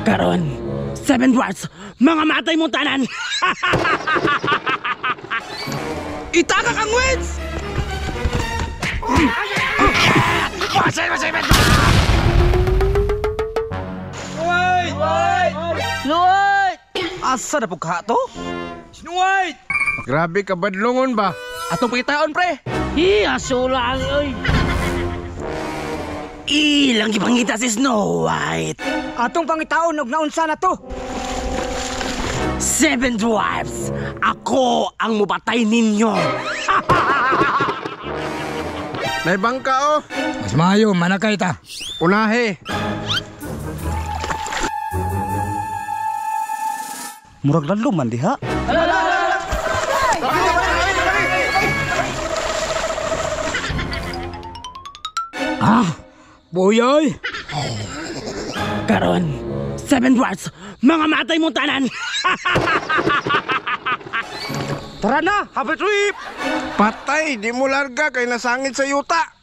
Karon, 7 dwarfs, mga matay mong tanan! Itaka kang wins! White! Asa na po ka to? Snow White! Grabe ka badlongon ba? Atong pangitaon, pre! Aso lang, oy! Ilang gipangita si Snow White! Atong pangitaon og naunsa na to? 7 dwarfs! Ako ang mupatay ninyo! Naibang ka oh. Mas maayo, manakay ta. Unahe. Murag lalo man diha. Boyoy! Karon, 7 dwarfs, mga matay mong tanan! Tara na, have a trip! Patay, di mo larga kay nasangit sa yuta.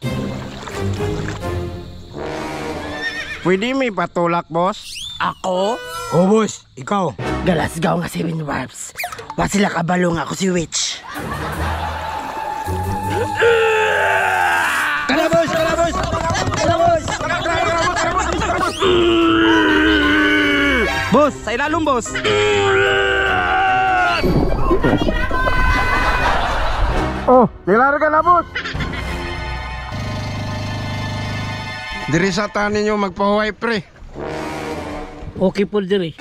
Pwede may patulak, boss? Ako? Oh, boss, ikaw. Galasgaw nga 7 dwarfs. Wa sila kabalong ako si Witch. Kana, boss! Kana, boss! Kana, boss! Boss, sa ilalong, boss! Oh, nilarga na, boss. Diri sa tanin nyo magpahuway, pre. Okay po diri.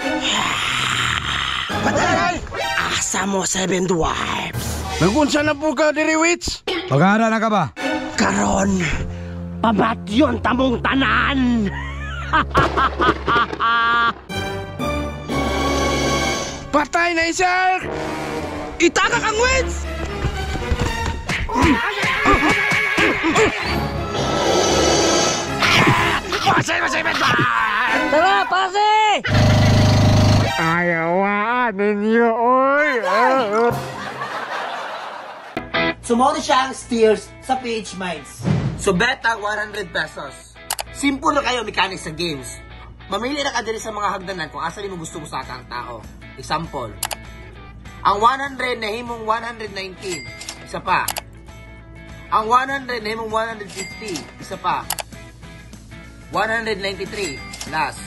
Asa mo 7 dwarfs? Nagunsa na po ka, diri, witch? Pag-aara na ka ba? Karon, pabatyon tamong tanan! Patay na isa! Itaka kang wins! Tara, pase! Ayawaan ninyo, oy! Sumunod siya ang steers sa PH Mines. So bet ang 100 pesos. Simple na kayo mechanics sa games. Mamili na ka diri sa mga hagdanan kung asa mo gusto mo sa kang tao. Example, ang 100 na himong 119. Isa pa. Ang 100 na himong 150. Isa pa. 193. Last.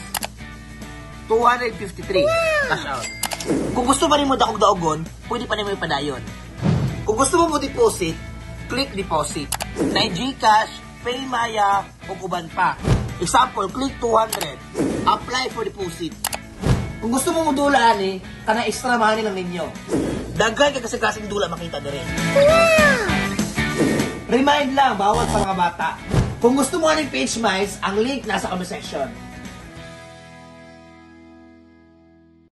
253. Cash out. Kung gusto pa rin mo daog-daogon, pwede pa rin mo ipadayon. Kung gusto mo deposit, click deposit. Na GCash, PayMaya, o uban pa. Example, click 200. Apply for deposit. Kung gusto mo dulaan kana extra money lang ninyo. Daghan ka kasi klaseng dula makita na rin. Remind lang, bawal sa mga bata. Kung gusto mo ng page miles, ang link nasa comment section.